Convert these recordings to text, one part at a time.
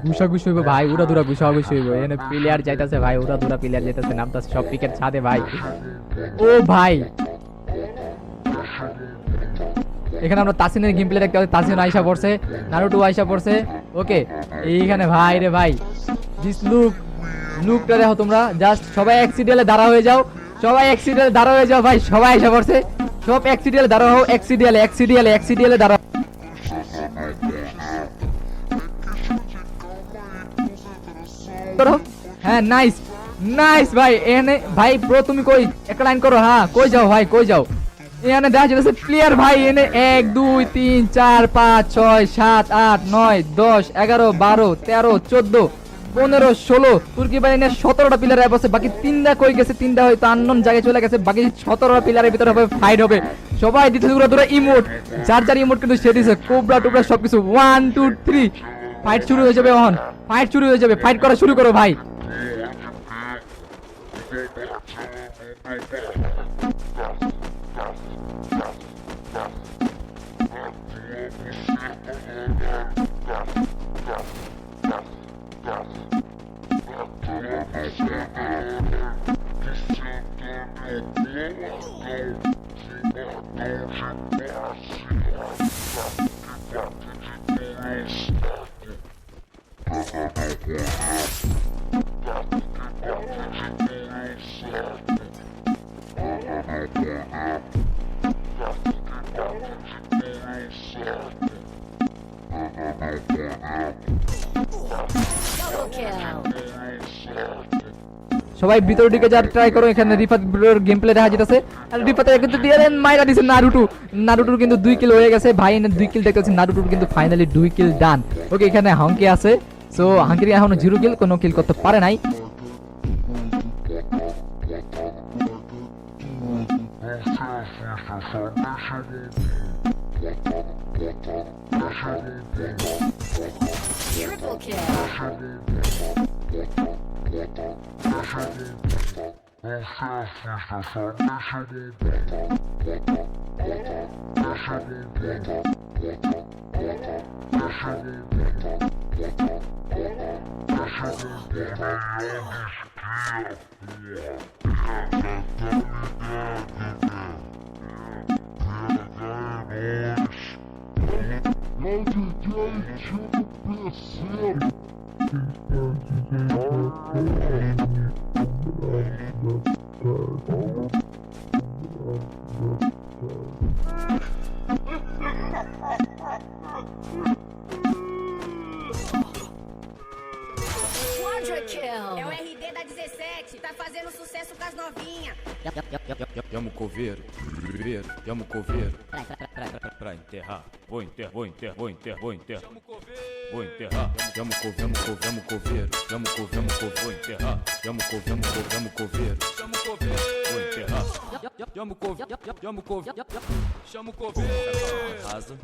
ঘুষাঘুষি হইব ভাই, উড়া দুরা ঘুষাঘুষি হইব। এখানে প্লেয়ার যাইতাছে ভাই, উড়া দুরা প্লেয়ার যাইতাছে, নামতাছে সব পিকের ছাদে ভাই। ও ভাই এখানে আমরা তাসিনের গেম প্লে দেখতে পাচ্ছি। তাসিন আইসা পড়ছে, নারুটো আইসা পড়ছে। ওকে এইখানে ভাই রে ভাই, দিস লুকটা দেখো তোমরা। জাস্ট সবাই এক্সিডিয়ালে দাঁড়া হয়ে যাও, সবাই এক্সিডিয়ালে দাঁড়া হয়ে যাও ভাই। সবাই আইসা পড়ছে, সব এক্সিডিয়ালে দাঁড়া হও, এক্সিডিয়ালে দাঁড়া। হ্যাঁ নাইস নাইস ভাই। এখানে ভাই ব্রো তুমি কই, একটা লাইন করো। হ্যাঁ কই যাও ভাই, কই যাও? এখানে দেখা যাচ্ছে প্লেয়ার ভাই। এনে 1 2 3 4 5 6 7 8 9 10 11 12 13 14 15 16 তুর্কি বাহিনী 17টা প্লেয়ার আছে। বাকি 3টা কই গেছে? 3টা হয়তো আননোন জায়গায় চলে গেছে। বাকি 17টা প্লেয়ারের ভিতরে হবে ফাইট হবে। সবাই দিতে দূরা ইমোট, যার ইমোট কিন্তু সে দিছে। কোবরা টুবরা সবকিছু 1 2 3 ফাইট শুরু হয়ে যাবে। এখন ফাইট শুরু হয়ে যাবে, ফাইট করা শুরু করো ভাই। সবাই ভিতরের দিকে যাওয়ার ট্রাই করো। এখানে রিফাত গেম প্লে দেখা যেতেছে। আর রিফাতের কিন্তু দিয়ে দেন, মাইরা দিছে নারুটোর কিন্তু 2 কিল হয়ে গেছে ভাই। এনে 2 কিল দেখতেছি, নারুটোর কিন্তু ফাইনালি 2 কিল ডান। ওকে এখানে হাঙ্কি আছে। সো হাঙ্কির এখনো 0 কিল, কোনো কিল করতে পারে নাই। Triple kill. É o RD da 17, tá fazendo sucesso com as novinhas. Chama o coveiro, chama o coveiro. Pra enterrar, vou enterrar. Chama o coveiro, vou enterrar. Chama o coveiro, vou enterrar. Chama o coveiro, vou enterrar. Chama o coveiro, rasa.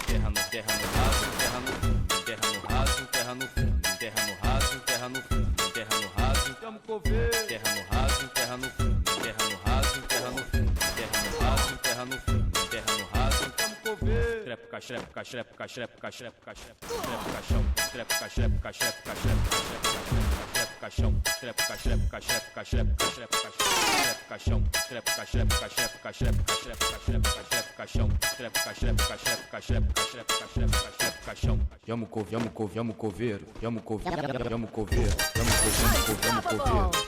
Terra no raso, terra no fundo, terra no raso, terra no fundo, terra no raso, terra no fundo, terra no raso, chama o coveiro. Terra no raso, terra no fundo, terra no raso, terra no fundo, terra no raso, terra no fundo, terra no raso, chama o coveiro. Trepa, caixrepa, caixrepa, caixrepa, caixrepa, caixrepa, trepa, caixão, trepa, caixrepa, caixrepa, caixrepa, caixrepa, caixão, trepa, caixrepa, caixrepa, caixrepa, caixrepa, caixão, trepa, caixrepa, caixrepa, caixrepa, caixrepa, caixão, trepa, caixrepa, caixrepa, caixrepa, caixrepa, caixão. Chama o coveiro, chama o coveiro, chama o coveiro, chama o coveiro, chama o coveiro,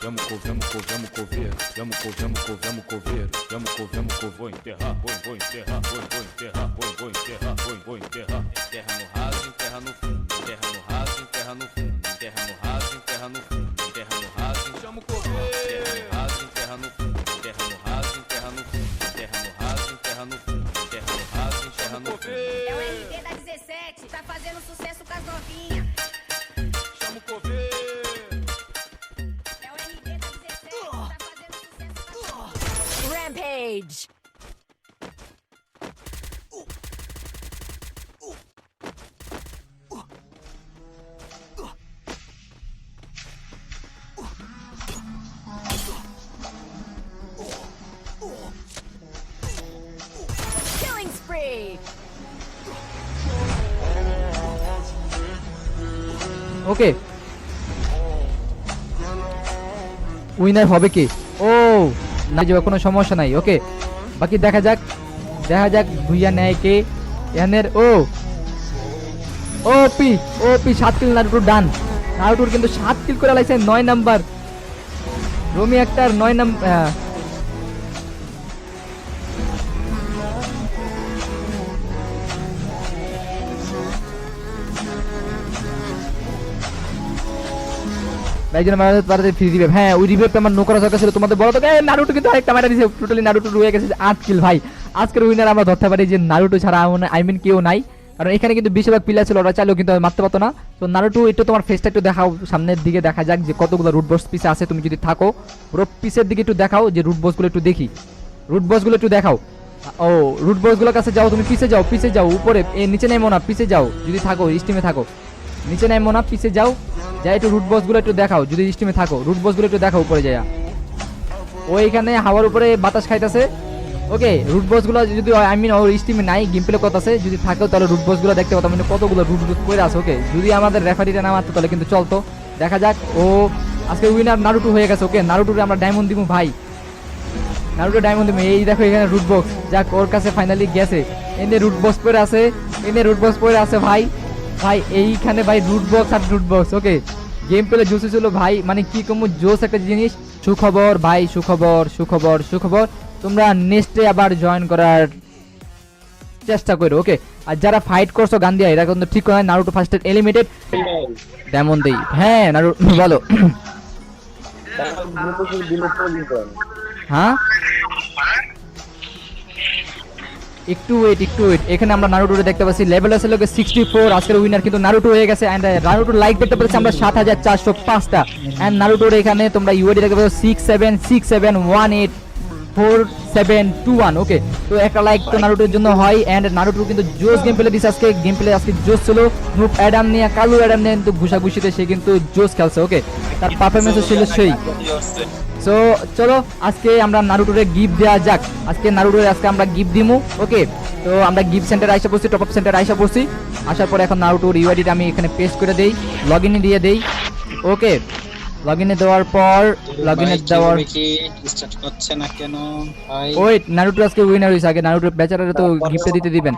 chama o coveiro, chama o coveiro, chama o coveiro, chama o coveiro, chama o coveiro, chama o coveiro, vou enterrar, vou enterrar, vou enterrar, vou enterrar, vou enterrar. Terra no raso, terra no fundo, terra no raso, terra no fundo, terra no raso, terra no fundo, terra no raso, chama o coveiro. Terra no raso, terra no fundo, terra no raso, terra no fundo, terra no raso, terra no fundo, terra no raso, terra no fundo. É o RD da 17, tá fazendo sucesso com as novinhas. Chama o coveiro. É o RD da 17, tá fazendo sucesso com as novinhas. Rampage. ওকে winner হবে কি? ও না, যে কোনো সমস্যা নাই। ওকে বাকি দেখা যাক ভুইয়া নেয় কে এনের। ওপি 7 কিল নারুটো ডান। নারুটোর কিন্তু 7 কিল করে লাইছে 9 নাম্বার। রমি আক্তার 9 নাম্বার। একজন মারা পারতে ফ্রি দিবে। হ্যাঁ ওই রিভাইভটা আমার নো করা দরকার ছিল। তোমাদের বলো তো নারুটো কিন্তু আরেকটা মারা দিয়েছে। টোটালি নারুটো রয়ে গেছে 8 কিল ভাই। আজকের উইনার আমরা ধরতে পারি যে নারুটো ছাড়া আই মিন কেউ নাই, কারণ এখানে কিন্তু বেশিরভাগ প্লেয়ার ছিল, ওরা চাইলেও কিন্তু মারতে পারতো না। তো নারুটো একটু তোমার ফেসটা একটু দেখাও, সামনের দিকে দেখা যাক যে কতগুলো রুট বস পিছে আছে। তুমি যদি থাকো পুরো পিছের দিকে একটু দেখাও, যে রুট বসগুলো একটু দেখি, রুট বসগুলো একটু দেখাও। ও রুট বসগুলোর কাছে যাও, তুমি পিছে যাও উপরে, নিচে নেমো না, পিছে যাও যদি থাকো, স্টিমে থাকো। নিচে নেমো না, পিছে যাও, যাই একটু রুট বসগুলো একটু দেখাও যদি স্টিমে থাকো। রুট বসগুলো একটু দেখাও উপরে যায়, ওইখানে হাওয়ার উপরে বাতাস খাইতেছে। ওকে রুট বসগুলো যদি আই মিন ওর স্টিমে নাই, গেম প্লে কত আছে, যদি থাকেও তাহলে রুট বসগুলো দেখতে পাতাম, মানে কতগুলো রুট বস করে আছে। ওকে যদি আমাদের রেফারিটা না মারতো তাহলে কিন্তু চলতো। দেখা যাক। ও আজকে উইনার নারুটো হয়ে গেছে। ওকে নারুটোরে আমরা ডায়মন্ড দিব ভাই, নারুটো ডায়মন্ড দিব। এই দেখো এখানে রুট বক্স, যাক ওর কাছে ফাইনালি গেছে। এনে রুট বক্স পরে আছে, ভাই এইখানে ভাই রুট বক্স আর loot box. Okay game play জোসে ছিল ভাই, মানে কি কম জোস একটা জিনিস। সুখবর ভাই, সুখবর তোমরা নেক্সটে আবার জয়েন করার চেষ্টা করো। ওকে আর যারা ফাইট করছো গান দিয়া, এরা কিন্তু ঠিক করে নারুটো ফার্স্টে এলিমিনেটেড ডায়মন্ড দেই। হ্যাঁ নারুটো বলো। হ্যাঁ একটু ওয়েট, এখানে আমরা নারুটোরে দেখতে পাচ্ছি লেভেল আছে লোকে 64। আজকের উইনার কিন্তু নারুটো হয়ে গেছে। এন্ড নারুটোর লাইক দেখতে পাচ্ছি আমরা 7405টা। এন্ড নারুটোর এখানে তোমরা ইউআইডি দেখতে পাচ্ছ 6767184721। ওকে তো একটা লাইক তো নারুটোর জন্য হয়। এন্ড নারুটো কিন্তু জোস গেম প্লে দিছে আজকে, আজকে জোস ছিল। নুপ অ্যাডাম নিয়ে, কালু অ্যাডাম নিয়ে কিন্তু ঘুষাঘুষিতে সে কিন্তু জোস খেলছে। ওকে তার পারফরম্যান্স ছিল সেই। সো চলো আজকে আমরা নারুটোরে গিফট দেওয়া যাক। আজকে নারুটোরে আমরা গিফট দিমু। ওকে তো আমরা গিফট সেন্টারে আইসা পড়ছি, টপ আপ সেন্টারে আইসা পড়ছি। আসার পরে এখন নারুটোর ইউআইডিটা আমি এখানে পেস্ট করে দেই, লগইনে দিয়ে দেই। ওকে লগইনে দেওয়ার পর কি স্টার্ট করছে না কেন ভাই? ওই নারুটো আজকে উইনার হইছে। আগে নারুটো বেচারারে তো গিফট দিতে দিবেন।